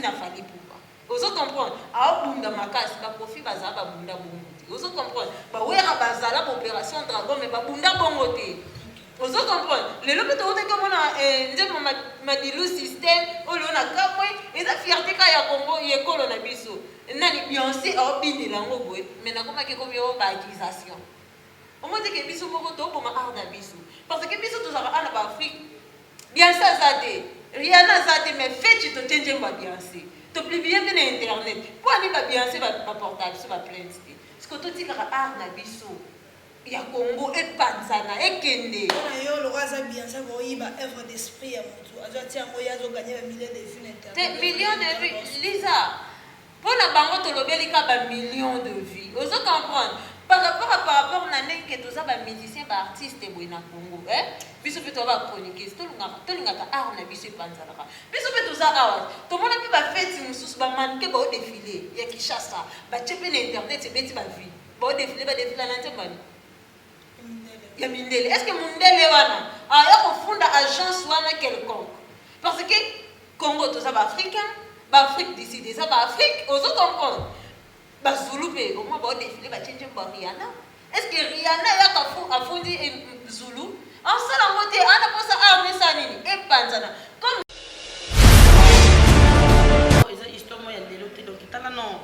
na Fally Ipupa. Vous comprenez? Ah, bunda makasi, ba profit baza ba bunda bongo. Vous comprenez? Ba wera bazala opération dragon mais ba bunda bongo te. Vous comprenez? Les lobes de haute comme on a madilu système, on a kamwe, et la fierté ka ya Congo y école na biso. Nani Beyoncé a bini la ngobo, mais na koma ke comme yo ba accusation. On m'a dit que biso moko to pour ma art na biso. Parce que biso to sera en Afrique. Bien ça zate. Rihanna zate mais fait tu te change ba Beyoncé. To plus bien na internet. Pour ani ba Beyoncé ba portable sur ba plainte. Ce que to tika art na biso. Ya Congo et Panzana et Kende. On a eu le roi Beyoncé pour y avoir œuvre d'esprit à mon tour. Azo tiens moi yazo gagner un million de vues internet. Millions de vues Lisa. Pour la banque to lobeli ka ba millions de vues. Vous comprenez? Par rapport à que tous les musiciens, les artistes au Congo, biso pe to ba chroniquer, to linga ka art na biso panzala. Biso pe to za art. To mona pe ba fête mususu ba manke ba défilé, ya Kinshasa, ba chepe na internet e beti ba vie. Ba défilé na ntemani. Ya mindele. Est-ce que mindele wana ya kofunda agence wana quelconque? Parce que Congo to za ba africain, ba Afrique d'ici déjà ba Afrique, aux autres comprendre. Ba Zulu pe au moins ba défilé ba change ba Rihanna. Est-ce que Rihanna ya ka afundi Zulu? En ça la montée ana posa arme ça nini et panzana. Comme ils histoire moi ya lelo te donc tala non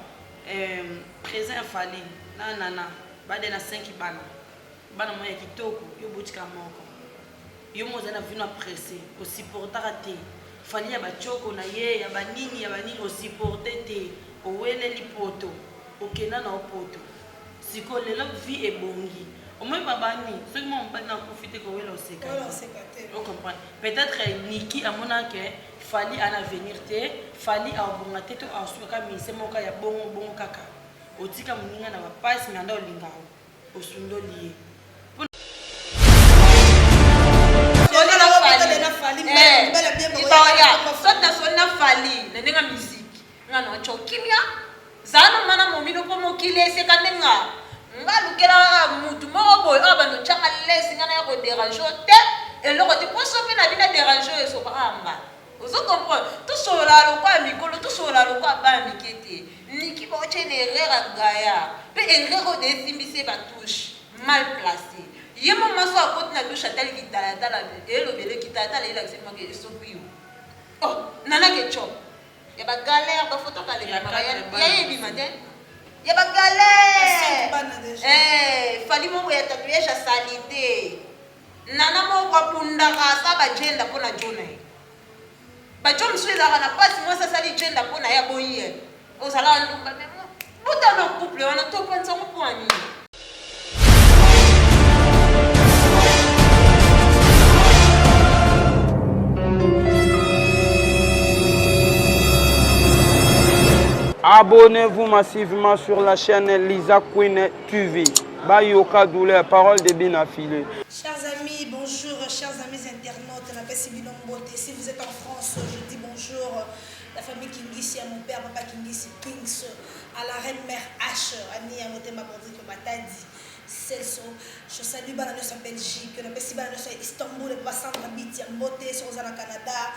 présent Fally na ba de na 5 bana moi ya kitoko yo botika moko. Yo mozana vino pressé au supportera te. Fally ya ba choko na ye ya ba nini au supporter te. O wele lipoto. Okena na opoto siko lelo vie ebongi au moins babani ceux qui m'ont pas na profiter ko wela oseka on comprend peut-être Niki amona que Fally en avenir te Fally a bonga te to asuka mise moka ya bongo kaka otika muninga na ba passe nganda olinga osundo lié Fally na nenga musique ngana chokimia zana mana momino po mokile se kanenga ngalukela mutu moko boy abano changa lesi ngana ya ko déranger te eloko ti poso pe na bina déranger so amba ozo comprendre tout sola lo kwa mikolo tout sola lo kwa ba mikete Niki bo chene erreur gaya pe erreur de simbise ba touche mal placé yemo maso akoti na touche atali kitala tala elo bele kitala ila kisema ke sokuyo oh nana ke chop ya ba galère ba photo kale ya yebi matin ya ba galère Fally mo ya tatouage ya salité nana mo kwa punda ka ba gender pona jona ba jom swela kana passe mo sa sali gender pona ya boye o sala ndumba memo buta no couple wana to pensa mo kwani Abonnez-vous massivement sur la chaîne Lisa Queen TV. Bayoka douleur, parole de bien affilée. Chers amis, bonjour, chers amis internautes. Si vous êtes en France, je dis bonjour. La famille Kingisi, à mon père, papa Kingisi, Kings, à la reine mère H, Annie, à mon thème, à Batadi, Celso. Je salue Bananos en Belgique, je salue Bananos à Istanbul, et Sandra Biti, à Moté, sur au Canada.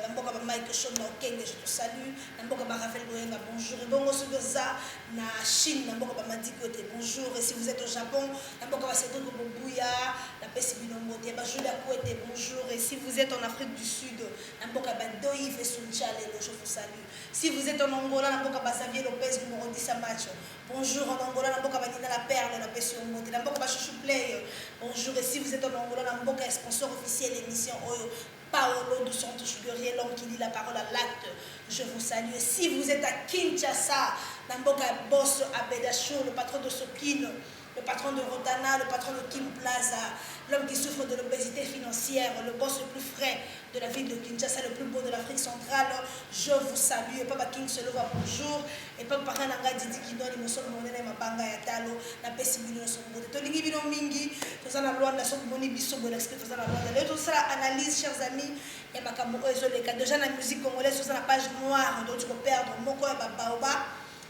Namboka ba Mike Shon na Okenge, je te salue. Namboka ba Raphaël Goyenga, bonjour. Et bon aussi de ça na Chine, namboka ba Madi Kote, bonjour. Et si vous êtes au Japon, namboka ba Cédric Boubouya, la Pessi Binombote, ba Julia Kouete, bonjour. Et si vous êtes en Afrique du Sud, namboka ba Doïf et Sunchale, je vous salue. Si vous êtes en Angola, namboka ba Xavier Lopez, numéro 10 à match. Bonjour en Angola, namboka ba Nina la Perle, la Pessi Ombote, namboka ba Chouchou Play, bonjour. Et si vous êtes en Angola, namboka est sponsor officiel de l'émission Oyo. Paolo de Santos Guerrier, l'homme qui dit la parole à l'acte, je vous salue. Si vous êtes à Kinshasa, Namboka Boss Abedacho, le patron de Sokine, le patron de Rodana, le patron de Kim Plaza, l'homme qui souffre de l'obésité financière, le boss le plus frais de la ville de Kinshasa, le plus beau de l'Afrique centrale, je vous salue. Et Papa King se leva bonjour. Et Papa Nanga Didi qui donne le son monnaie mabanga ya talo, na pesi bino son bote. To lingi bino mingi, to sana Luanda son moni biso bo l'excès to sana Luanda. Tout ça analyse, chers amis, et makambo ezoleka. Déjà la musique congolaise sur la page noire, donc tu peux perdre moko ya baoba.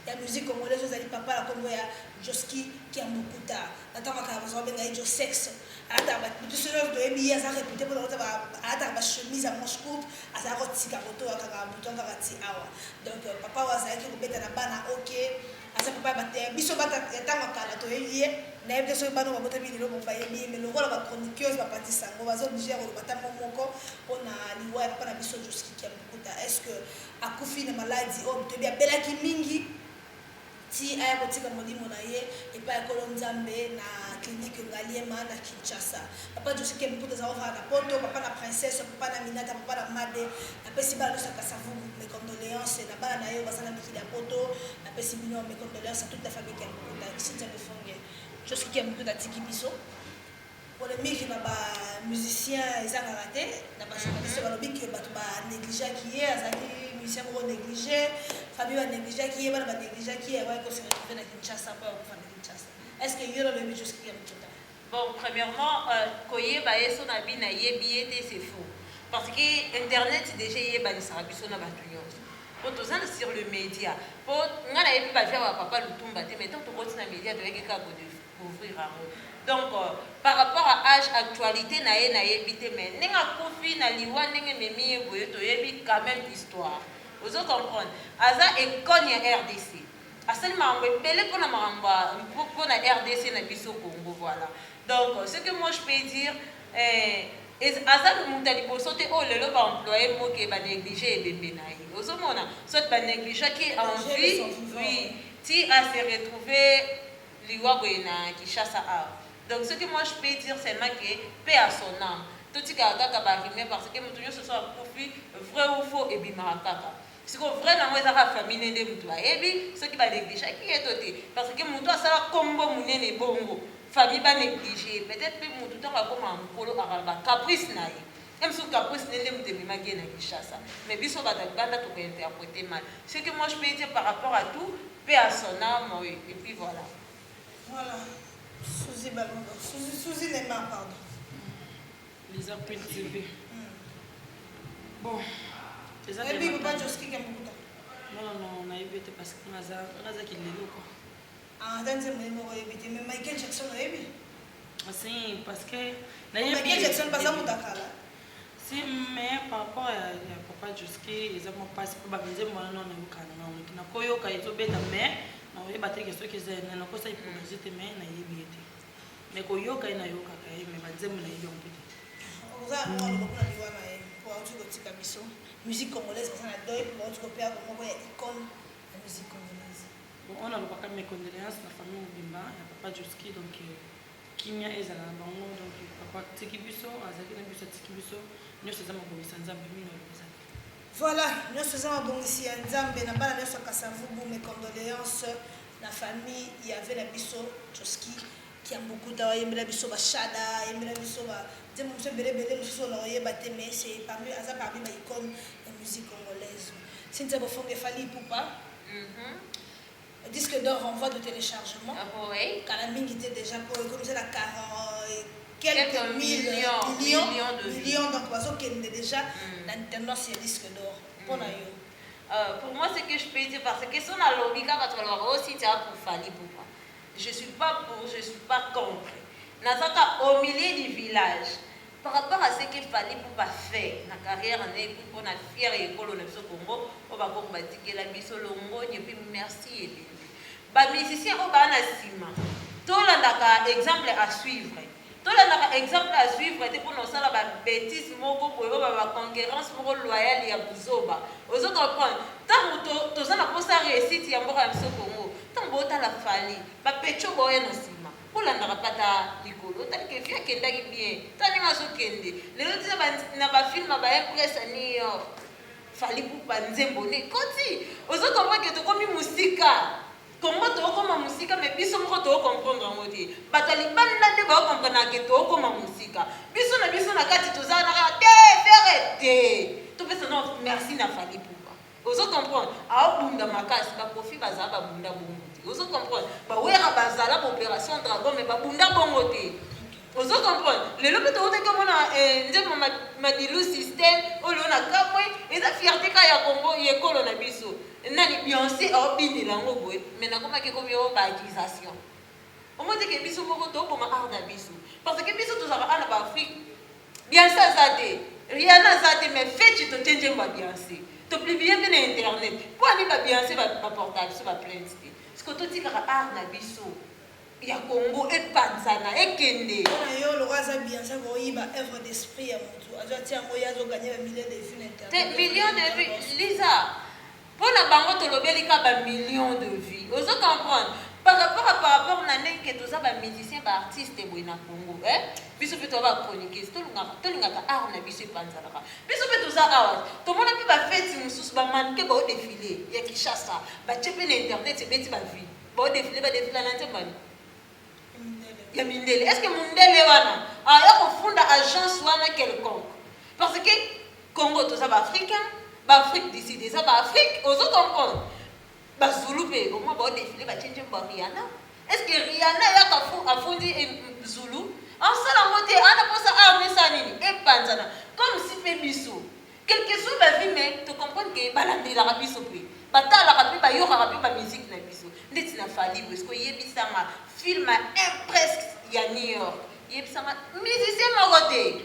La musique congolaise, vous allez papa la Congo ya Joski qui a Mokuta. Attends, quand vous avez un Josex, tout ce genre de MIA, ça réputé pour la chemise à manches courtes, à sa rotique à moto, à un bouton karati awa. Donc, papa was like, vous mettez la banane, ok. À sa papa, biso bata, tant qu'à la toile, n'aime de ce banon, on va botter le mot mais le rôle de la chroniqueuse va partir ça. On va se dire, on va taper mon moko, on a l'ivoire, pas la biso jusqu'à qui a beaucoup. Est-ce que à Kofi, la maladie, oh, tu bien belle qui mingi? Si aya kotika molimo na ye epai ekolo nzambe na clinique ngaliema na Kinshasa papa josike mputa za ova na poto papa na princesse papa na minata papa na made na pesi bala sa kasavu mes condoléances na bala na yo basana mikili ya poto na pesi bino mes condoléances à toute la famille qui a mputa kisinza befonge josike mputa tiki biso polémique na ba musicien ezanga raté na ba journaliste balobi que bato ba négligé qui est azali musicien ko négligé famille va négliger qui est va négliger qui est ouais que se retrouver dans Kinshasa pas au fan de Kinshasa est-ce que yoro le juste qui est tout bon premièrement koye ba yeso na bina yebi c'est faux parce que internet déjà yeba ni sarabiso na batu nyonso pour tous sur le média pour ngana yebi ba via papa lutumba te mais tant to na média de ka ko ouvrir donc par rapport à âge actualité na yebi te mais ninga kofi na liwa ndenge memi boye to yebi quand même histoire. Vous comprenez? Aza école ya RDC. Asali mambo belé pour la mamba pour la RDC na biso Congo voilà. Donc ce que moi je peux dire aza le mutali posote oh lelo ba employé mo ke ba négliger bembe na ye. Vous mona soit ba négliger qui en vie oui, ti a se retrouver liwa na Kinshasa a. Donc ce que moi je peux dire c'est que paix à son âme. Tout ce qui a parce que mutu ce soit profit vrai ou faux et bimarakaka. Si vous vrai na mweza ka famille ndé mutu ayebi ce qui va négliger qui est toté parce que mutu asala kombo munene bongo famille ba négliger peut-être que mutu ta comme un polo araba caprice na ye même sous caprice ndé mutu bimaki na Kinshasa mais biso ba banda to interpréter mal ce que moi je peux dire par rapport à tout paix à son âme et puis voilà Suzy Balongo Suzy Neymar pardon Lisa Queen TV bon et puis papa Joski Kambuta non on a évité parce que on a qui lelo quoi ah dans ce moment on a évité mais Michael Jackson a évité si parce que Michael Jackson pas ça mutakala si mais par rapport à papa Joski ils ont pas pour babiser moi non na koyo ka izobeta mais na oyeba te que ceux qui na ko ça hypocrisie te mais na yebite mais koyo ka na yoka ka mais banzemu na yebite oza mo lo ko na liwa na ye pour autre kotika biso musique congolaise parce que na deuil pour autre kopia comme moi icône la musique congolaise bon on a le pas mes condoléances la famille Obimba ya papa Joski donc kimia ezala na bango donc papa tiki biso azaki na biso tiki biso nyonso eza mabongisa nzambe mino ezali voilà nyonso eza mabongisi ya nzambe na bana nyonso kasavubu mes condoléances la famille il y avait la biso Joski qui a beaucoup d'ayembela biso ba shada ayembela biso ba temo se belebele biso na oyeba te mais c'est parmi ma icône de musique congolaise Cynthia Bofonge Fally Ipupa disque d'or en voie de téléchargement oui Kalamingi était déjà pour comme c'est la 40 quelques millions donc parce qu'il est déjà la tendance est disque d'or pour pour moi ce que je peux dire parce que son alobika parce que aussi tu as pour Fally Ipupa je suis pas pour je suis pas contre nazaka au milieu du village par rapport à ce que Fally Ipupa fait na carrière pour na fière école na biso Congo on va ko batikela biso longo et puis merci et ba musicien au ba na sima tolandaka exemple à suivre te pour nous sala ba bêtise moko boyo ba concurrence moko loyale ya buzoba ozo comprendre tant to za na posa réussite ya mboka ya biso Congo tant bota la Fally ba pecho boye na sima olandaka pata likolo tali ke fia kendaki bien tani maso kende lelo tisa na ba film ba impress ni Fally Ipupa nzembo ne koti ozo comprendre que to komi musika comment to koma musika mais biso moko to comprendre ngoti batali banda nde ba comprendre que to koma musika biso na kati to za na te verete to pesa non merci na Fally Ipupa ozo comprendre a bunda makasi ba profit baza ba bunda bongo ozo comprendre ba wera bazala ba opération dragon mais ba bunda bongo te ozo comprendre lelo pe to te komona nzembo madilu système olo na kamwe eza fierté ka ya Congo yekolo na biso nani Beyoncé a obini lango boy mais na koma ke ko bio ba accusation omo te que biso moko to bonga art na biso parce que biso to zaka ana ba Afrique bien ça zate rien na zate mais fait tu to tenje ba bien c'est to publier bien internet pour ani ba bien c'est ba portable sur ba plainte ce que to tika art na biso ya Congo et panzana et kende on a yo le raza bien ça ko yiba œuvre d'esprit ya mutu azo tia ngo yazo gagner millions de vues internet des millions de vues Lisa pour la banque to lobeli ka ba millions de vues ozo comprendre par rapport na ndenge to za ba musicien ba artiste boy na Congo biso pe to ba chroniquer to linga ka art na biso panzana ka biso pe to za art to mona pe ba fête mususu ba manke ba défilé ya Kinshasa ba chepe na internet beti ba vie ba défilé na ntemani ya mindele est-ce que mundele wana ya kofunda agence wana quelconque parce que Congo to za ba africain ba Afrique d'ici déjà ba Afrique aux autres comprendre ba Zulu pe au moins ba défilé ba change ba Rihanna est-ce que Rihanna ya ka afundi Zulu en sala moté ana posa arme sanini et panzana comme si pe biso quelque chose ba vie mais tu comprends que ba la la biso pe ba ta la pe ba yo ka pe ba musique na biso ndeti na fali parce que yebisanga film impresque ya New York yebisanga musicien magote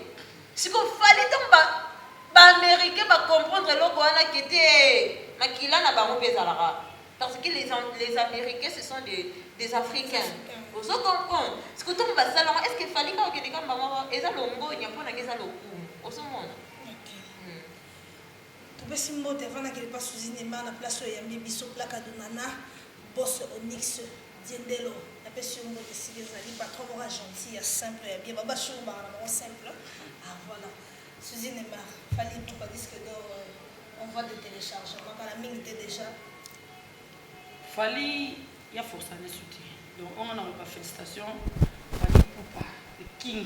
si ko fali donc ba américain ba comprendre loko wana qui était makila na bango pezalara parce que les américains ce sont des africains vous comprenez ce que tout ba salon est-ce que fali ka okende ka bango eza longo nya pona ngeza lokumu osomona to besi mbote avant na kele pas sous cinéma na place ya biso plaka donana boss Onyx Diendelo la personne mbote si les ali patron mora gentil ya simple ya bien baba chou ba na simple voilà sous cinéma fallait tout pas disque d'or on voit de téléchargement par la mine déjà fallait ya force à soutien donc on a pas félicitations fallait Poupa le king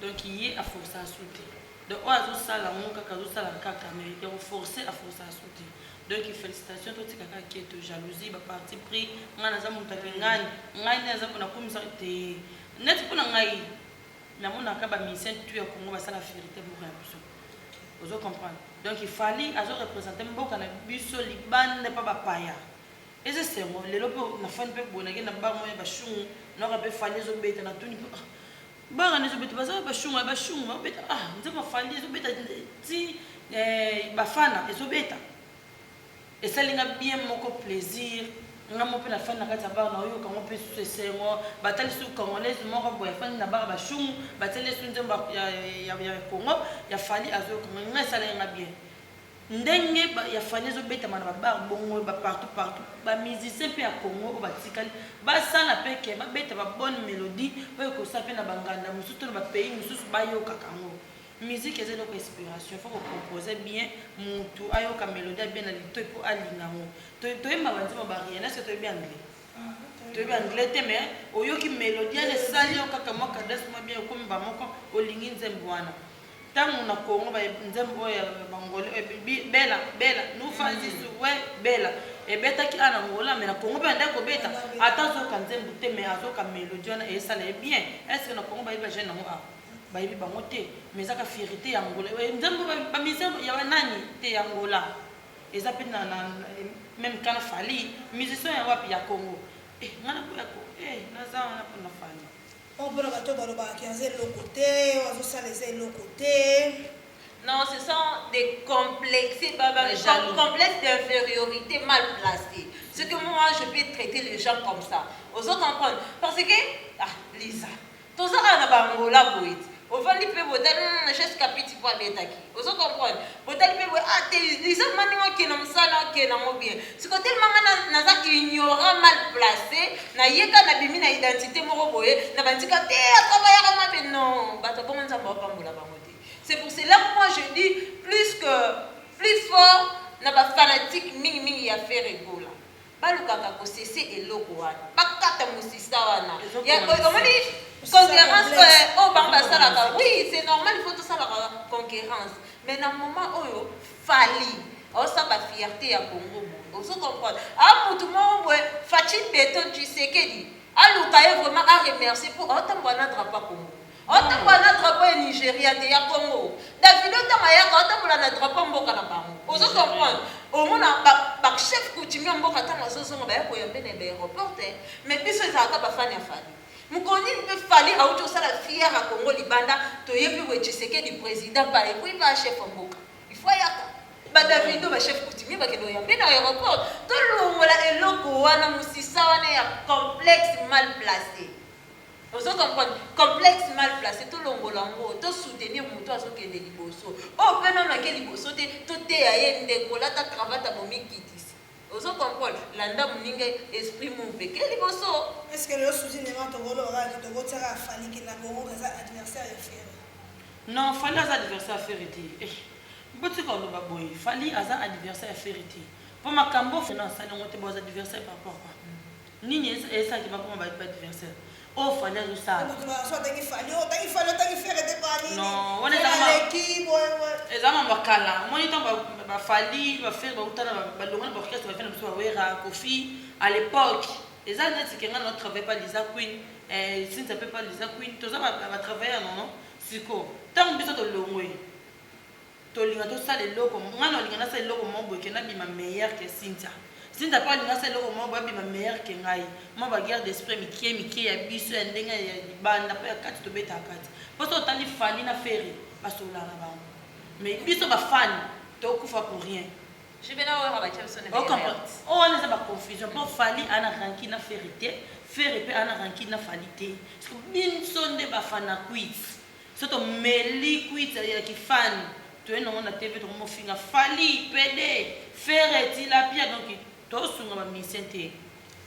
donc il est à force à soutien donc on a tout ça la mon kaka tout ça la kaka mais il forcer à force à soutien donc félicitations tout kaka qui est jalousie ba parti pris ngana za mutaki ngani ngani za kuna kumisa te net kuna ngai na mona ka ba mission tu ya Congo ba ça la fierté pour un peu vous comprenez donc il fallait à représenter mboka na biso libane pas ba paya et c'est moi les lopo na fan pe bona ke na ba moya ba shungu na ka be fallait zo beta na tuni ba ngane zo beta ba za ba shungu ba beta nzema fallait zo beta ti ba fana zo beta et ça linga bien moko plaisir nga mo pe na fan na ka ba na yo ka mo pe se sengo batali su congolaise mo ka boya fan na ba shungu batali su nzemba ya Congo ya fallait azo ko nga ça linga bien ndenge ya fane zo beta mana ba bongo ba partout ba musicien pe ya Congo ba tikali ba sala pe ke ba beta ba bonne mélodie pe ko sa pe na banganda mususu na ba pays mususu ba yo kakango musique est une inspiration faut composer bien mutu ayo ka mélodie bien na lito po alingango to yemba banzima ba rien est-ce que to bien anglais to bien anglais te mais oyo ki mélodie ne sali yo kaka mo cadence mo bien ko mba moko olingi nzembwana tangu na Congo ba nzembo ya bangole bela nous faisons ouais bela et beta ki ana ngola mais na Congo ba ndako beta attention kan nzembo te mais azoka mélodie na ça est bien est-ce que na Congo ba jeune na moi ba yibi bango te mais ça ka fierté ya ngola nzembo ba mise ya nani te ya ngola eza pe na même kana fali musicien ya wapi ya Congo ngana ko ya ko naza na po na fali on peut le baloba qui a le côté on ça les le côté non ce sont des complexes complexes d'infériorité mal placés ce que moi je peux traiter les gens comme ça aux autres comprendre parce que Lisa tout ça na bangola boit au fond il peut botal juste capiti pour betaki aux autres comprendre botal peut Lisa maningo qui non ça na qui na mo bien ce que tellement na ignorant mal placé na yeka na bimi na identité moko boye na bandika te travailler ma mais non bato bon nzamba pambola bangote c'est pour cela que moi je dis plus fort na ba fanatique mingi ya faire égola balukaka ko cesser eloko wana bakata musisa wana ya omoni concurrence au bambasala oui c'est normal il faut tout ça la concurrence mais dans moment oyo fali ça ba fierté ya Congo vous comprenez mutu mo Fachi Beton tu sais que dit aluka vraiment à remercier pour autant bona drapeau Congo autant bona drapeau Nigeria te ya Congo Davido tamaya autant bona drapeau mboka na bango vous comprenez au mona ba chef coutumier mboka tanga zozo ba ko yambe na aéroport mais biso ezaka ba fani ya fali nini mpe fali auti osala fiere à Congo libanda toyebi boye Tshisekedi président ba ekuyi ba chef ya mboka ifo ayaka badavido bachef coutumier bakende oyambe na aéroport tolongola eloko wana mosisa wana ya complexe mal placé ozo comprendre complexe mal placé tolongola ngo tosoutenir moto azokende liboso oyo mpe nano ake liboso te toteya ye ndeko lata cravate bomikitisi ozo comprendre landa moninga esprit mouve ke liboso. Est-ce que le soutien de Togolo aura été de votre Fali qui n'a pas eu adversaire à faire? Non, Fali a un adversaire à faire. Beaucoup de gens ont Fali a un adversaire à faire. Pour ma cambo, finance, ça n'a pas adversaire par rapport à Nini est ça qui va pas être adversaire. Oh, Fali a ça. Non, on est dans l'équipe. Ezama bakala. Moi, il y a Fali, il va faire Kofi à l'époque. Les gens qui ne travaillent pas Lisa Queen, si ne savent pas Lisa Queen, tout ça va travailler non c'est quoi? Tant que tu es long, tu as ça les locaux. Moi, on a ça les locaux mon qui n'a pas meilleur que Cynthia. Si tu n'as pas ça les locaux mon boy bien meilleur que Ngai. Moi, va garder d'esprit Mickey ya biso ya ndenga ya banda pa ya kati to beta kati. Parce que tant les fali na ferry, parce que là là. Mais biso ba fan, tu okufa pour rien. Je vais avoir la question. On a pas confusion. Pour Fali, on a ranki na vérité. Faire on a ranki na falité. Parce que bien sonde ba fana quiz. Surtout meli quiz qui fan. Tu es non na TV donc mon finga Fali PD. Faire la pia donc to sunga ba misente.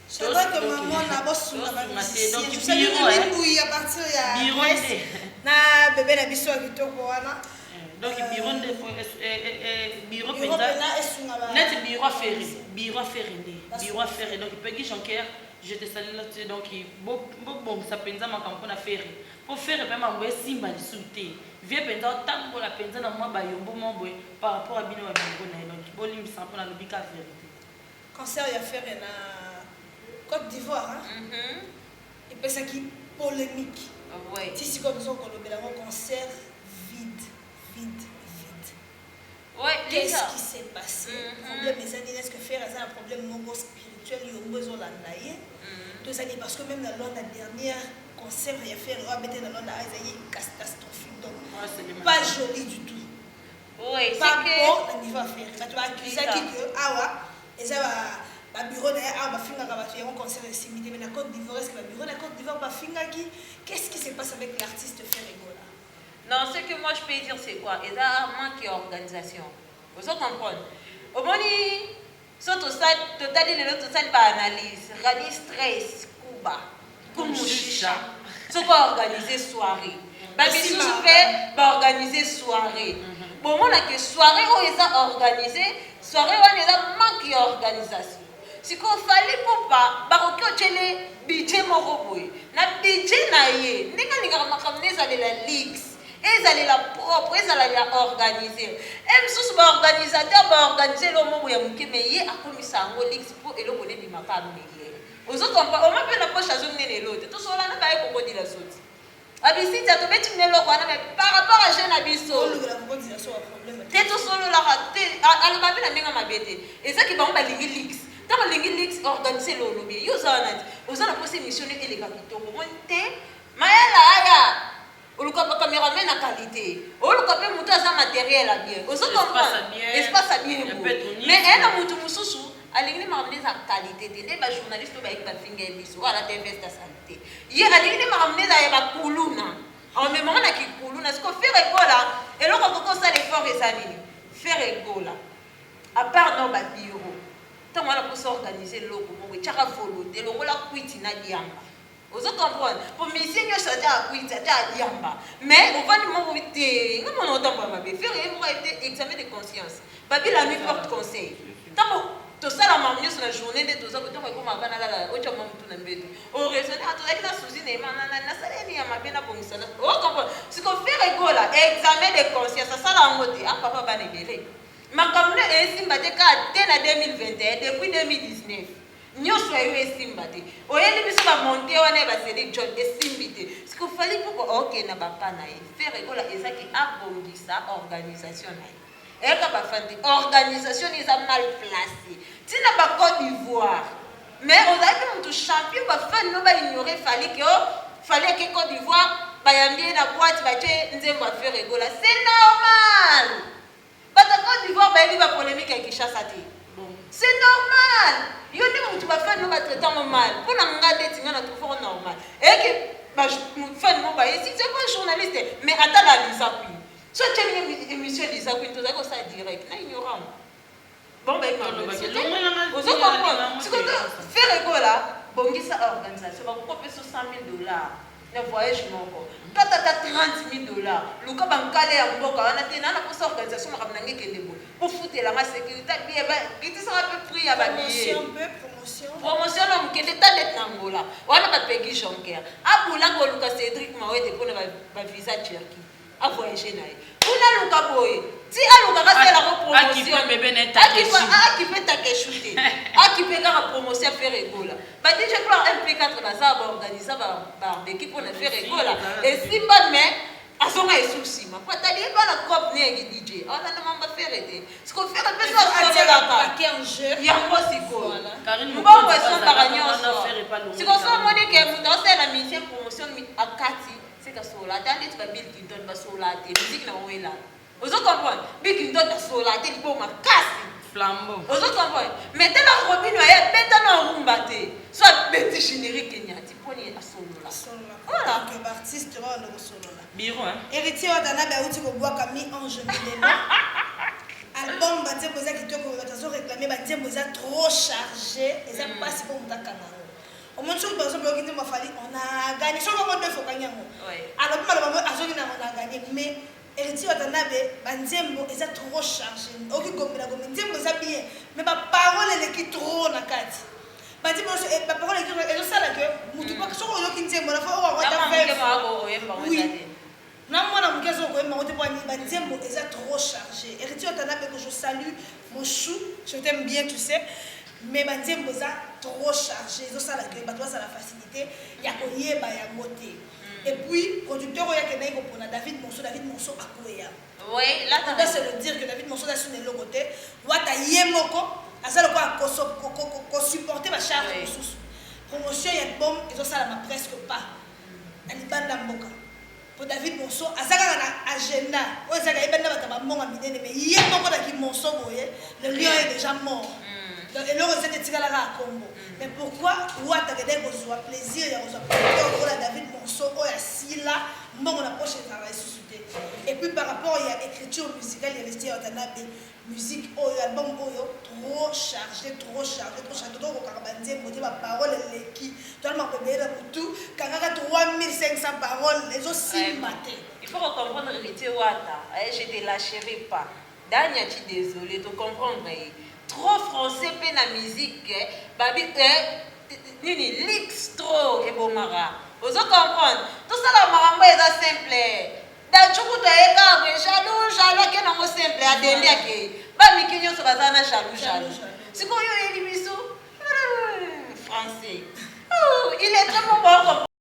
C'est vrai que maman n'a pas sunga ba misente. Donc bureau oui à partir ya bureau na bébé na biso kitoko wana. Donc bureau penza net bureau ferré donc Peggy Jonker je te salue là donc bon ça penza ma campagne à ferré pour faire pas m'envoyer simba de souté vieux penza tango la penza na moi ba yombo mon par rapport à bino wa bingo na donc bolim sans pour la lobika vérité concert ya ferré na Côte d'Ivoire et puis ça qui polémique ouais si comme ça qu'on le concert vide. Ouais, qu'est-ce qui s'est passé? Problème des années, est-ce que faire un problème non spirituel, il y a besoin d'en aller. Deux années, parce que même dans la dernière concert, il y a fait un dans une catastrophique. Donc, pas joli du tout. Oui, pas bon, on y va faire. Tu vas accuser qui que, ah ouais, et ça va. Le bureau d'ailleurs, un concert de similité, mais la Côte d'Ivoire, est-ce que le bureau de la Côte d'Ivoire va finir qui? Qu'est-ce qui se passe avec l'artiste Ferrego là? Non, ce que moi je peux dire, c'est quoi? Il y a un manque d'organisation. Vous comprenez? Au moment où, total analyse, rani stress, Kuba, Kumushisha, ce qu'on organiser soirée. Babissou fait organiser soirée. Bon, on a que soirée où ils ont organisé, soirée où ils ont manque d'organisation. Si qu'on fallait pour pas, baroque télé, budget moroboy, na budget naïe, n'est-ce pas la ligue. Ils allaient la propre, ils allaient la organiser. Et sous organisateur va organiser le moment où il y a un qui a commis ça en Olix pour et le bonnet du matin. Aux autres, on m'a fait la poche à zone et l'autre. Tout cela n'a pas été pour dire la chose. Abissi, tu as trouvé une éloque, mais par rapport à Jeune Abisso, c'est tout seul la raté. Alors, ma vie n'a pas bête. Et ça qui va en balinguer l'X. Dans le l'X, organiser le lobby. Ils ont la possibilité de les capitaux. Maëla, on a caméraman à qualité. On a un matériel à bien. On a espace à bien. Mais elle a un moussou. Aligné m'amener sa qualité. Les journalistes qui ont fait des bisous à la TV de santé. Hier, aligné m'amener à la coulouna. En même temps, on a qui coulouna. Ce qu'on fait là. Et là, on a fait l'effort et ça dit. Faire égola. À part nos bureaux. Tant on a pour s'organiser le logo, on a volonté. On a quitté na diamba. Vous comprenez? Pour mes seigneurs, ça a quitté à diamba. Mais on va nous montrer. Nous on entend pas ma belle. Faire un examen de conscience. Babi la nuit porte conseil. Tout ça la mamie sur la journée de tout ça que tu vas comme avant la autre maman tout le monde. Au raisonner à tout avec la souci n'est pas na salé ni à ma bien à bon ça. Oh comprends? Ce qu'on fait rigolo là, examen de conscience ça la mode ah papa va néguer. Ma commune est simbate ka dès la 2021 depuis 2019. Nous soyons simbate. Au lieu de se monter on est basé John et simbité. Ce qu'il fallait pour OK na papa na faire rigolo et ça qui a bondi ça organisation na. Et quand organisation est mal placée. Si n'a pas Côte d'Ivoire, mais on a vu notre champion va faire nous va ignorer fallait que fallait que Côte d'Ivoire bayambie na boîte bache nzembo faire rigola. C'est normal. Parce que Côte d'Ivoire bayebi ba polémique avec Kinshasa te. C'est normal. Yo ndi mutu ba faire no ba traitement mal. Pour na ngade tinga na trouver normal. Et que ba faire no ba ici c'est pas journaliste mais attends la Lisa Queen. So tu as émission Lisa Queen tu as ça direct na ignorant. Bon ben aux autres comprendre. Ce que faire rigola bongisa organisation ba ko peso $100,000. Le voyage moko. Toi tu as $30,000. Luka bankale ya mboka wana te na pour ça organisation makabna ngeke ndebo. Pour foutre la sécurité bien qui te sera peu prix à ba promotion non que l'état d'être Angola. Wana ba pegi jonker. Abula ko Luka Cédric Mawete pour ba visa Turquie. A voyager nae. Una Luka boy. Si aluka ka faire la promotion bébé neta qui fait ta shooter. Qui fait la promotion faire rigola. Ba DJ pour MP4 na ça ba organiser ba équipe pour faire rigola. Et si pas mais azonga souci ma pas tali pas la cop ne DJ. On a demandé faire aider. Ce qu'on fait un peu ça sur la paquet en jeu. Il y a pas si quoi. Karine bon ouais son baranyo. Si qu'on soit moni que mu dans la mission promotion à Kati, c'est que sur la tande tu vas Bill Clinton ba sur la musique na wela. Vous comprenez? Bill Clinton ta sur la télé pour ma casse. Flambeau. Vous comprenez? Mettez la robine noyée, mettez la rumba té. Soit petit générique Kenya, tu poni à solo là. Voilà. Que artiste rend le solo là. Biro hein. Héritier Watana ba uti ko bois Camille Ange Milena. Album ba te poser qui te ko batazo réclamer ba te poser trop chargé et ça passe pour mutakana. Au moins sur par exemple qui m'a fallu on a gagné sur le mode de Fokanyango. Oui. Alors pour le moment azoni na on a gagné mais Héritier Watana ba nzembo et ça trop chargé. Oki komela comme nzembo ça bien mais ba parole elle qui trop na kati. Ba ti mo e ba parole et ça là que mutu pas sur yo ki nzembo la fa o wa ta faire. Oui. Non, moi, je suis trop chargé. Héritier Watanabe, que je salue, mon chou, je t'aime bien, tu sais. Mais je suis trop chargé. Je ça la facilité. Il y a et puis, producteur, il y a David Monceau à Kouéa. Oui, là, tu dois se le dire que David Monceau a sur le côté. Wata Yemoko, à ça, le quoi, supporter ma charge. Promotion, il y a bon, et ça, la presque pas. Elle est pas d'amboka. Pour David Monceau, à ça, agenda. Oui, ça, il y a un bon mais il y a un Monceau, le lion est déjà mort. Et là, c'est des à Combo. Mais pourquoi Ouattara a plaisir, il y a David Monceau, il y a Silla, on a proche de travail suscité. Et puis par rapport à l'écriture musicale, il y a resté Watanabe, musique, album, trop chargé, trop chargé. Donc, on a parole, qui, tout le monde peut tout, quand on a 3500 paroles, les autres 6 matins. Il faut comprendre l'héritier Ouattara. Je ne te lâcherai pas. Dania, tu es désolé, tu comprends. Trop français pe na musique babi nini lix trop et bomara ozo comprendre tout ça la marambo est simple da chuku to eka we jaloux ke na mo simple adembi ake ba mikinyo so bazana jaloux siko yo elimiso français il est tellement bon